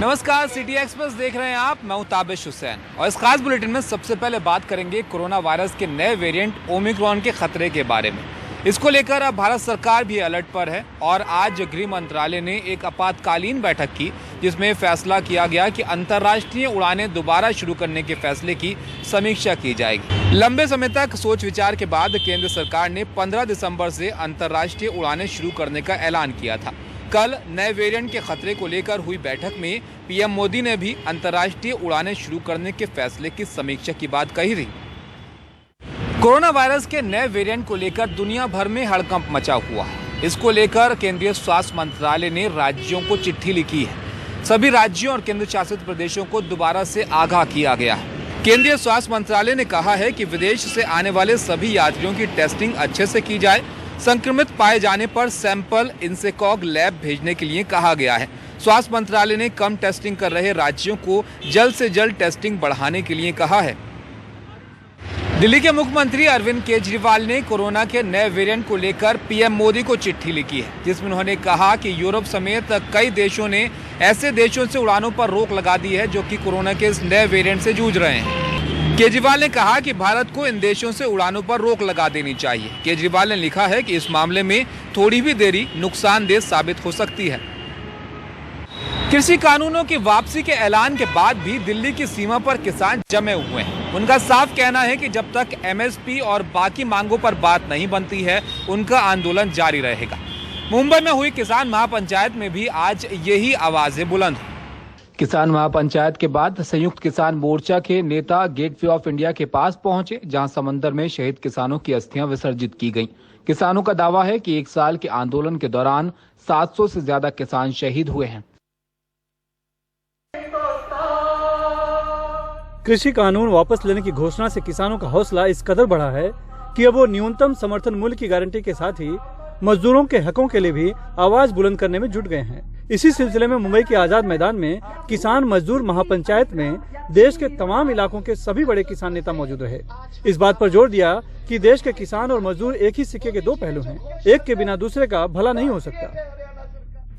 नमस्कार, city express देख रहे हैं आप। मैं हूं ताबिश हुसैन और इस खास बुलेटिन में सबसे पहले बात करेंगे कोरोना वायरस के नए वेरिएंट ओमिक्रॉन के खतरे के बारे में। इसको लेकर अब भारत सरकार भी अलर्ट पर है और आज गृह मंत्रालय ने एक आपातकालीन बैठक की जिसमें फैसला किया गया कि अंतर्राष्ट्रीय उड़ानें दोबारा शुरू करने के फैसले की समीक्षा की जाएगी। लंबे समय तक सोच विचार के बाद केंद्र सरकार ने 15 दिसंबर से अंतर्राष्ट्रीय उड़ानें शुरू करने का ऐलान किया था। कल नए वेरिएंट के खतरे को लेकर हुई बैठक में पीएम मोदी ने भी अंतर्राष्ट्रीय उड़ानें शुरू करने के फैसले की समीक्षा की बात कही थी। कोरोना वायरस के नए वेरिएंट को लेकर दुनिया भर में हड़कंप मचा हुआ है। इसको लेकर केंद्रीय स्वास्थ्य मंत्रालय ने राज्यों को चिट्ठी लिखी है। सभी राज्यों और केंद्र शासित प्रदेशों को दोबारा से आगाह किया गया है। केंद्रीय स्वास्थ्य मंत्रालय ने कहा है कि विदेश से आने वाले सभी यात्रियों की टेस्टिंग अच्छे से की जाए। संक्रमित पाए जाने पर सैंपल इंसेकॉग लैब भेजने के लिए कहा गया है। स्वास्थ्य मंत्रालय ने कम टेस्टिंग कर रहे राज्यों को जल्द से जल्द टेस्टिंग बढ़ाने के लिए कहा है। दिल्ली के मुख्यमंत्री अरविंद केजरीवाल ने कोरोना के नए वेरिएंट को लेकर पीएम मोदी को चिट्ठी लिखी है, जिसमें उन्होंने कहा कि यूरोप समेत कई देशों ने ऐसे देशों से उड़ानों पर रोक लगा दी है जो कि कोरोना के इस नए वेरिएंट से जूझ रहे हैं। केजरीवाल ने कहा कि भारत को इन देशों से उड़ानों पर रोक लगा देनी चाहिए। केजरीवाल ने लिखा है कि इस मामले में थोड़ी भी देरी नुकसानदेह साबित हो सकती है। कृषि कानूनों की वापसी के ऐलान के बाद भी दिल्ली की सीमा पर किसान जमे हुए हैं। उनका साफ कहना है कि जब तक एमएसपी और बाकी मांगों पर बात नहीं बनती है, उनका आंदोलन जारी रहेगा। मुंबई में हुई किसान महापंचायत में भी आज यही आवाजें बुलंद हुई। किसान महापंचायत के बाद संयुक्त किसान मोर्चा के नेता गेटवे ऑफ इंडिया के पास पहुंचे, जहां समंदर में शहीद किसानों की अस्थियां विसर्जित की गईं। किसानों का दावा है कि 1 साल के आंदोलन के दौरान 700 से ज्यादा किसान शहीद हुए हैं। कृषि कानून वापस लेने की घोषणा से किसानों का हौसला इस कदर बढ़ा है कि अब वो न्यूनतम समर्थन मूल्य की गारंटी के साथ ही मजदूरों के हकों के लिए भी आवाज बुलंद करने में जुट गए हैं। इसी सिलसिले में मुंबई के आजाद मैदान में किसान मजदूर महापंचायत में देश के तमाम इलाकों के सभी बड़े किसान नेता मौजूद रहे। इस बात पर जोर दिया कि देश के किसान और मजदूर एक ही सिक्के के दो पहलू हैं, एक के बिना दूसरे का भला नहीं हो सकता।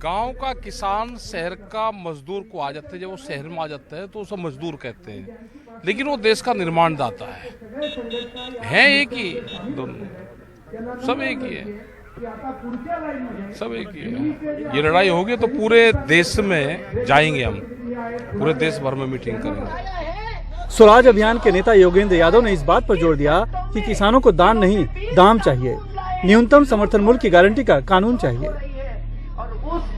गांव का किसान शहर का मजदूर को आ जाते हैं, जब वो शहर में आ जाता है तो उसे मजदूर कहते हैं, लेकिन वो देश का निर्माण दाता है एक ही, दोनों सब एक ही है, सब एक ही है। ये लड़ाई होगी तो पूरे देश में जाएंगे, हम पूरे देश भर में मीटिंग करेंगे। स्वराज अभियान के नेता योगेंद्र यादव ने इस बात पर जोर दिया कि किसानों को दान नहीं दाम चाहिए, न्यूनतम समर्थन मूल्य की गारंटी का कानून चाहिए।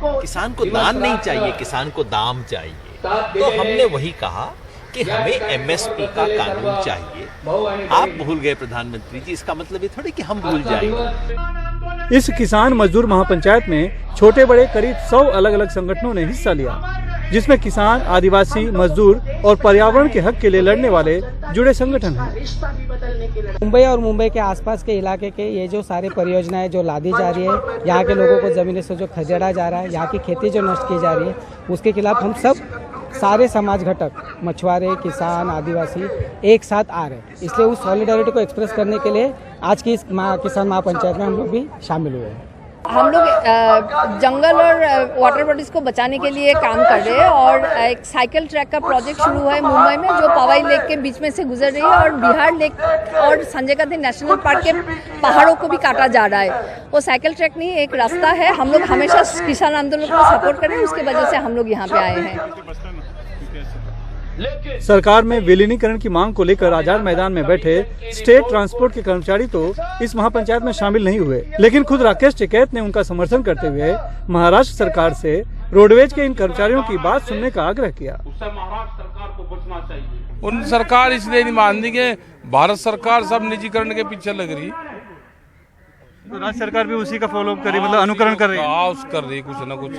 किसान को दान नहीं चाहिए, किसान को दाम चाहिए। तो हमने वही कहा कि हमें एमएसपी का कानून चाहिए। आप भूल गए प्रधानमंत्री जी, इसका मतलब ये थोड़ी कि हम भूल जाएंगे। इस किसान मजदूर महापंचायत में छोटे बड़े करीब 100 अलग अलग संगठनों ने हिस्सा लिया, जिसमें किसान, आदिवासी, मजदूर और पर्यावरण के हक के लिए लड़ने वाले जुड़े संगठन हैं। मुंबई और मुंबई के आसपास के इलाके के ये जो सारी परियोजनाएं जो लादी जा रही है, यहाँ के लोगों को जमीन से जो खदेड़ा जा रहा है, यहाँ की खेती जो नष्ट की जा रही है, उसके खिलाफ हम सब सारे समाज घटक, मछुआरे, किसान, आदिवासी एक साथ आ रहे हैं। इसलिए उस सॉलिडारिटी को एक्सप्रेस करने के लिए आज की इस किसान महापंचायत में हम लोग भी शामिल हुए हैं। हम लोग जंगल और वाटर बॉडीज को बचाने के लिए काम कर रहे हैं और एक साइकिल ट्रैक का प्रोजेक्ट शुरू हुआ है मुंबई में, जो पवाई लेक के बीच में से गुजर रही है और बिहार लेक और संजय गांधी नेशनल पार्क के पहाड़ों को भी काटा जा रहा है। वो साइकिल ट्रैक नहीं, एक रास्ता है। हम लोग हमेशा किसान आंदोलन को सपोर्ट करें, उसकी वजह से हम लोग यहाँ पे आए हैं। सरकार में विलीनीकरण की मांग को लेकर आजाद मैदान में बैठे स्टेट ट्रांसपोर्ट के कर्मचारी तो इस महापंचायत में शामिल नहीं हुए, लेकिन खुद राकेश टिकैत ने उनका समर्थन करते हुए महाराष्ट्र सरकार से रोडवेज के इन कर्मचारियों की बात सुनने का आग्रह किया। महाराष्ट्र सरकार को बचना चाहिए। उन सरकार इसलिए नहीं मान दी कि भारत सरकार सब निजीकरण के पीछे लग रही, तो राज्य सरकार भी उसी का फॉलो कर रही, मतलब अनुकरण कर रही है। कर रही, कुछ न कुछ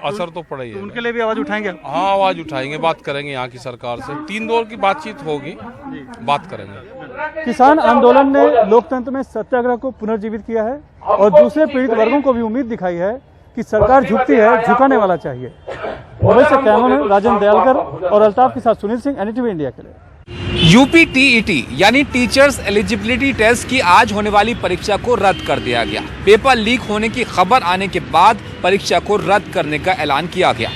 असर तो पड़ा ही है। तो उनके लिए भी आवाज उठाएंगे? हाँ, आवाज उठाएंगे, बात करेंगे यहाँ की सरकार से। 3 दौर की बातचीत होगी, बात करेंगे। किसान आंदोलन ने लोकतंत्र में सत्याग्रह को पुनर्जीवित किया है और दूसरे पीड़ित वर्गों को भी उम्मीद दिखाई है कि सरकार झुकती है, झुकाने वाला चाहिए। मुंबई से कैमरामैन राजेंद्र दयालकर और अल्ताफ के साथ सुनील सिंह, एनडीटीवी इंडिया के लिए। यूपीटीईटी यानी टीचर्स एलिजिबिलिटी टेस्ट की आज होने वाली परीक्षा को रद्द कर दिया गया। पेपर लीक होने की खबर आने के बाद परीक्षा को रद्द करने का ऐलान किया गया।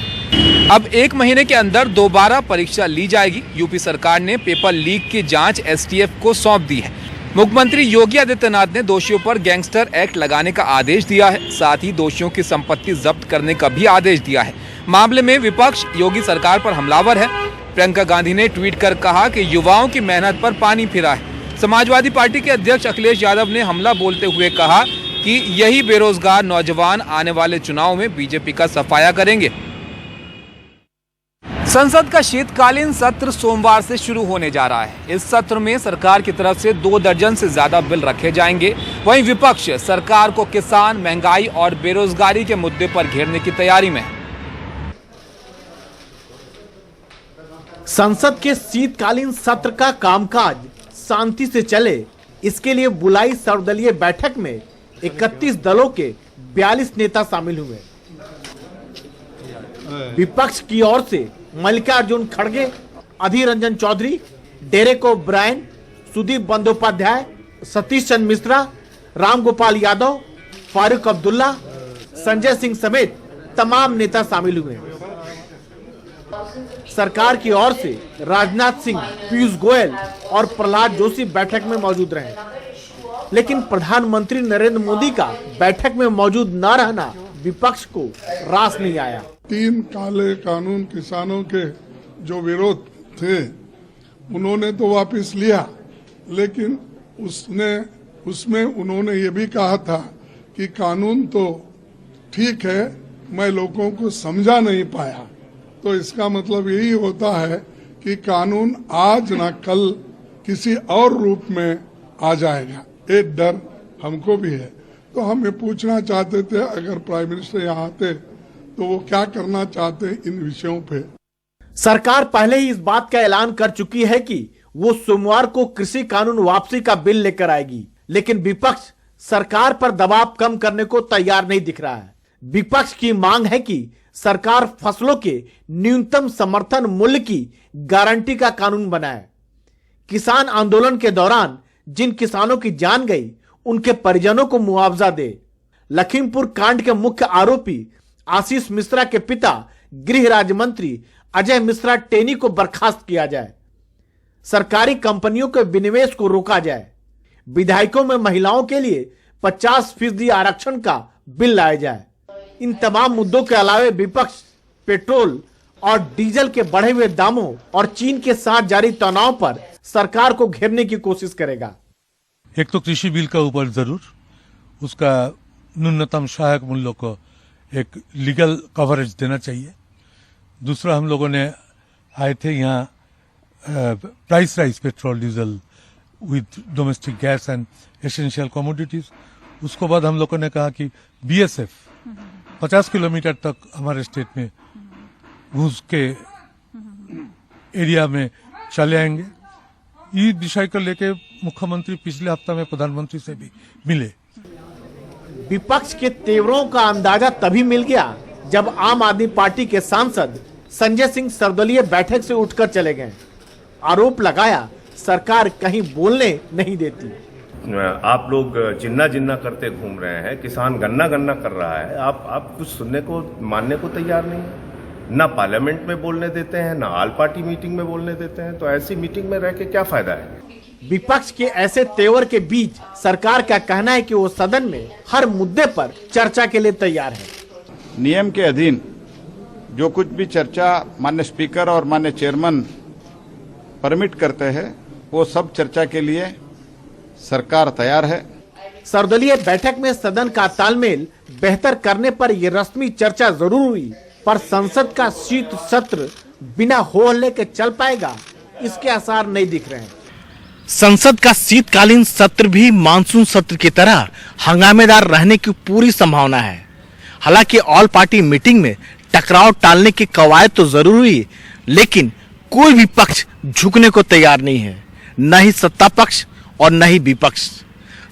अब 1 महीने के अंदर दोबारा परीक्षा ली जाएगी। यूपी सरकार ने पेपर लीक की जांच एसटीएफ को सौंप दी है। मुख्यमंत्री योगी आदित्यनाथ ने दोषियों पर गैंगस्टर एक्ट लगाने का आदेश दिया है। साथ ही दोषियों की संपत्ति जब्त करने का भी आदेश दिया है। मामले में विपक्ष योगी सरकार पर हमलावर है। प्रियंका गांधी ने ट्वीट कर कहा कि युवाओं की मेहनत पर पानी फिरा है। समाजवादी पार्टी के अध्यक्ष अखिलेश यादव ने हमला बोलते हुए कहा कि यही बेरोजगार नौजवान आने वाले चुनाव में बीजेपी का सफाया करेंगे। संसद का शीतकालीन सत्र सोमवार से शुरू होने जा रहा है। इस सत्र में सरकार की तरफ से 2 दर्जन से ज्यादा बिल रखे जाएंगे। वहीं विपक्ष सरकार को किसान, महंगाई और बेरोजगारी के मुद्दे पर घेरने की तैयारी में है। संसद के शीतकालीन सत्र का कामकाज शांति से चले, इसके लिए बुलाई सर्वदलीय बैठक में 31 दलों के 42 नेता शामिल हुए। विपक्ष की ओर से मल्लिकार्जुन खड़गे, अधीर रंजन चौधरी, डेरेक ओब्रायन, सुदीप बंदोपाध्याय, सतीश चंद्र मिश्रा, रामगोपाल यादव, फारूक अब्दुल्ला, संजय सिंह समेत तमाम नेता शामिल हुए। सरकार की ओर से राजनाथ सिंह, पीयूष गोयल और प्रहलाद जोशी बैठक में मौजूद रहे, लेकिन प्रधानमंत्री नरेंद्र मोदी का बैठक में मौजूद न रहना विपक्ष को रास नहीं आया। 3 काले कानून किसानों के जो विरोध थे उन्होंने तो वापस लिया, लेकिन उसमें उन्होंने ये भी कहा था कि कानून तो ठीक है, मैं लोगों को समझा नहीं पाया। तो इसका मतलब यही होता है कि कानून आज ना कल किसी और रूप में आ जाएगा। एक डर हमको भी है। तो हम ये पूछना चाहते थे, अगर प्राइम मिनिस्टर यहाँ आते तो वो क्या करना चाहते इन विषयों पे। सरकार पहले ही इस बात का ऐलान कर चुकी है कि वो सोमवार को कृषि कानून वापसी का बिल लेकर आएगी, लेकिन विपक्ष सरकार पर दबाव कम करने को तैयार नहीं दिख रहा है। विपक्ष की मांग है कि सरकार फसलों के न्यूनतम समर्थन मूल्य की गारंटी का कानून बनाए। किसान आंदोलन के दौरान जिन किसानों की जान गई, उनके परिजनों को मुआवजा दे। लखीमपुर कांड के मुख्य आरोपी आशीष मिश्रा के पिता गृह राज्य मंत्री अजय मिश्रा टेनी को बर्खास्त किया जाए। सरकारी कंपनियों के विनिवेश को रोका जाए। विधायकों में महिलाओं के लिए 50% आरक्षण का बिल लाया जाए। इन तमाम मुद्दों के अलावा विपक्ष पेट्रोल और डीजल के बढ़े हुए दामों और चीन के साथ जारी तनाव पर सरकार को घेरने की कोशिश करेगा। एक तो कृषि बिल का ऊपर जरूर उसका न्यूनतम सहायक मूल्य को एक लीगल कवरेज देना चाहिए। दूसरा, हम लोगों ने आए थे यहाँ price rise petrol diesel with domestic gas and essential commodities. उसके बाद हम लोगों ने कहा कि बीएसएफ 50 किलोमीटर तक हमारे स्टेट में घूस के एरिया में चले आएंगे। ये विषय को लेके मुख्यमंत्री पिछले हफ्ता में प्रधानमंत्री से भी मिले। विपक्ष के तेवरों का अंदाजा तभी मिल गया जब आम आदमी पार्टी के सांसद संजय सिंह सर्वदलीय बैठक से उठकर चले गए। आरोप लगाया सरकार कहीं बोलने नहीं देती। आप लोग जिन्ना जिन्ना करते घूम रहे हैं, किसान गन्ना गन्ना कर रहा है, आप कुछ सुनने को मानने को तैयार नहीं है। ना पार्लियामेंट में बोलने देते हैं, ना ऑल पार्टी मीटिंग में बोलने देते हैं। तो ऐसी मीटिंग में रह के क्या फायदा है। विपक्ष के ऐसे तेवर के बीच सरकार का कहना है कि वो सदन में हर मुद्दे पर चर्चा के लिए तैयार है। नियम के अधीन जो कुछ भी चर्चा माननीय स्पीकर और माननीय चेयरमैन परमिट करते हैं, वो सब चर्चा के लिए सरकार तैयार है। सर्वदलीय बैठक में सदन का तालमेल बेहतर करने पर यह रस्मी चर्चा जरूर हुई, पर संसद का शीत सत्र बिना हो हल्ले के चल पाएगा, इसके आसार नहीं दिख रहे हैं। संसद का शीतकालीन सत्र भी मानसून सत्र की तरह हंगामेदार रहने की पूरी संभावना है। हालांकि ऑल पार्टी मीटिंग में टकराव टालने की कवायद तो जरूर हुई, लेकिन कोई भी पक्ष झुकने को तैयार नहीं है, न ही सत्ता पक्ष और न ही विपक्ष।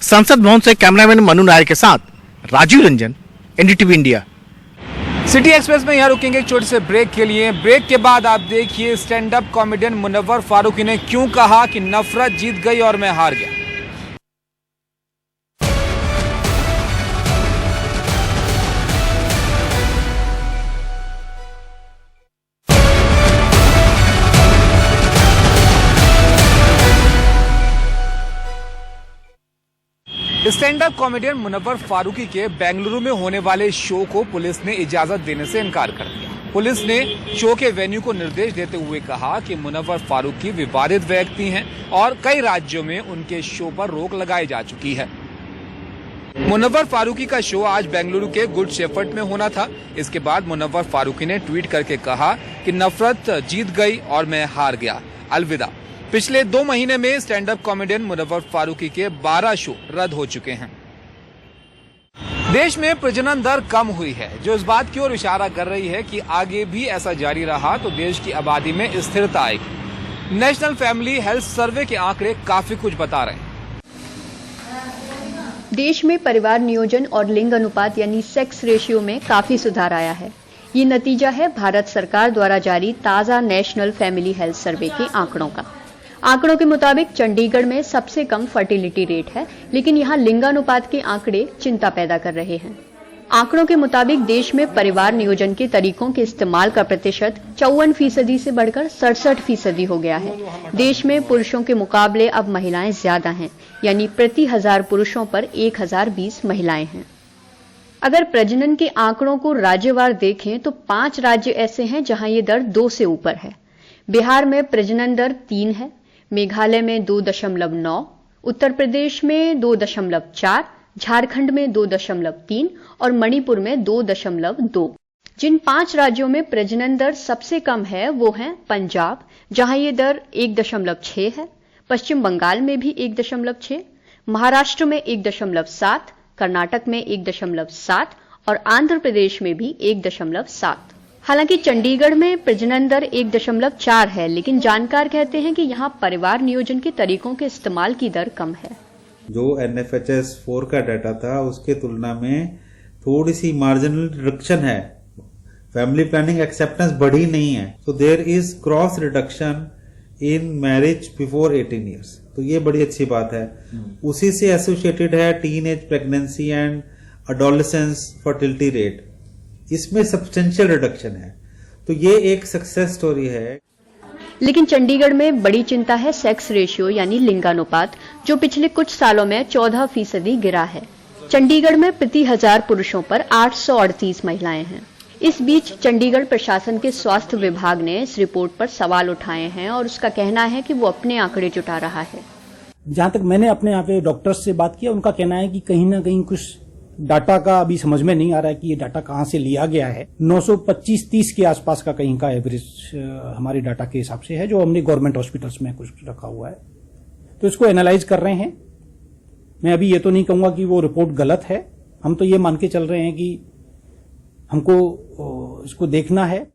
संसद भवन से कैमरामैन मनु नायर के साथ Rajiv Ranjan, NDTV India. City express में यहाँ रुकेंगे एक छोटे से ब्रेक के लिए। ब्रेक के बाद आप देखिए stand up comedian Munawar Faruqui ने क्यों कहा कि नफरत जीत गई और मैं हार गया। Stand up comedian Munawar Faruqui के बेंगलुरु में होने वाले शो को पुलिस ने इजाजत देने से इनकार कर दिया। पुलिस ने शो के वेन्यू को निर्देश देते हुए कहा कि मुनव्वर फारूकी विवादित व्यक्ति हैं और कई राज्यों में उनके शो पर रोक लगाई जा चुकी है। मुनव्वर फारूकी का शो आज बेंगलुरु के गुड शेफर्ड में होना था। इसके बाद मुनव्वर फारूकी ने ट्वीट करके कहा कि नफरत जीत गई और मैं हार गया, अलविदा। पिछले 2 महीने में stand up comedian Munawar Faruqui के 12 शो रद्द हो चुके हैं। देश में प्रजनन दर कम हुई है, जो इस बात की ओर इशारा कर रही है कि आगे भी ऐसा जारी रहा तो देश की आबादी में स्थिरता आएगी। नेशनल फैमिली हेल्थ सर्वे के आंकड़े काफी कुछ बता रहे हैं। देश में परिवार नियोजन और लिंग अनुपात यानी सेक्स रेशियो में काफी सुधार आया है। ये नतीजा है भारत सरकार द्वारा जारी ताजा नेशनल फैमिली हेल्थ सर्वे के आंकड़ों का। आंकड़ों के मुताबिक चंडीगढ़ में सबसे कम फर्टिलिटी रेट है, लेकिन यहाँ लिंगानुपात के आंकड़े चिंता पैदा कर रहे हैं। आंकड़ों के मुताबिक देश में परिवार नियोजन के तरीकों के इस्तेमाल का प्रतिशत 54% से बढ़कर 67% हो गया है। देश में पुरुषों के मुकाबले अब महिलाएं ज्यादा हैं, यानी प्रति 1000 पुरुषों पर 1020 महिलाएं हैं। अगर प्रजनन के आंकड़ों को राज्यवार देखें तो 5 राज्य ऐसे हैं जहां ये दर 2 से ऊपर है। बिहार में प्रजनन दर 3 है, मेघालय में 2.9, उत्तर प्रदेश में 2.4, झारखंड में 2.3 और मणिपुर में 2.2। जिन 5 राज्यों में प्रजनन दर सबसे कम है वो हैं पंजाब, जहां ये दर 1.6 है, पश्चिम बंगाल में भी 1.6, महाराष्ट्र में 1.7, कर्नाटक में 1.7 और आंध्र प्रदेश में भी 1.7। हालांकि चंडीगढ़ में प्रजनन दर 1.4 है, लेकिन जानकार कहते हैं कि यहां परिवार नियोजन के तरीकों के इस्तेमाल की दर कम है। जो NFHS 4 का डाटा था उसके तुलना में थोड़ी सी मार्जिनल रिडक्शन है। फैमिली प्लानिंग एक्सेप्टेंस बढ़ी नहीं है, तो there is cross reduction in marriage before 18 years, तो ये बड़ी अच्छी बात है। उसी से एसोसिएटेड है teen age pregnancy and adolescence fertility rate, इसमें सब्सटेंशियल रिडक्शन है, तो ये एक सक्सेस स्टोरी है। लेकिन चंडीगढ़ में बड़ी चिंता है सेक्स रेशियो यानी लिंगानुपात, जो पिछले कुछ सालों में 14% गिरा है। चंडीगढ़ में प्रति 1000 पुरुषों पर 838 महिलाएं हैं। इस बीच चंडीगढ़ प्रशासन के स्वास्थ्य विभाग ने इस रिपोर्ट पर सवाल उठाए हैं और उसका कहना है कि वो अपने आंकड़े जुटा रहा है। जहां तक मैंने अपने यहाँ पे डॉक्टर्स से बात किया, उनका कहना है कि कहीं ना कहीं कुछ डाटा का अभी समझ में नहीं आ रहा है कि ये डाटा कहां से लिया गया है। 925-30 के आसपास का कहीं का एवरेज हमारे डाटा के हिसाब से है, जो हमने गवर्नमेंट हॉस्पिटल्स में कुछ रखा हुआ है, तो इसको एनालाइज कर रहे हैं। मैं अभी ये तो नहीं कहूंगा कि वो रिपोर्ट गलत है, हम तो ये मान के चल रहे हैं कि हमको इसको देखना है।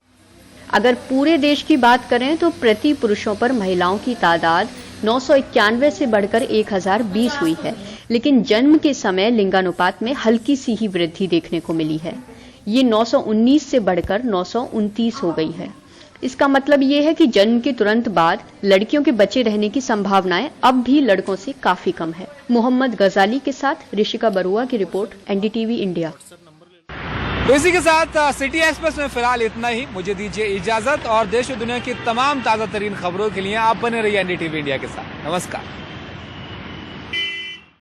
अगर पूरे देश की बात करें तो प्रति पुरुषों पर महिलाओं की तादाद 991 से बढ़कर 1020 हुई है, लेकिन जन्म के समय लिंगानुपात में हल्की सी ही वृद्धि देखने को मिली है। ये 919 से बढ़कर 929 हो गई है। इसका मतलब ये है कि जन्म के तुरंत बाद लड़कियों के बचे रहने की संभावनाएं अब भी लड़कों से काफी कम है। मोहम्मद गजाली के साथ ऋषिका बरुआ की रिपोर्ट, NDTV इंडिया। तो इसी के साथ सिटी एक्सप्रेस में फिलहाल इतना ही। मुझे दीजिए इजाजत और देश और दुनिया की तमाम ताजा तरीन खबरों के लिए आप बने रहिए NDTV इंडिया के साथ। नमस्कार।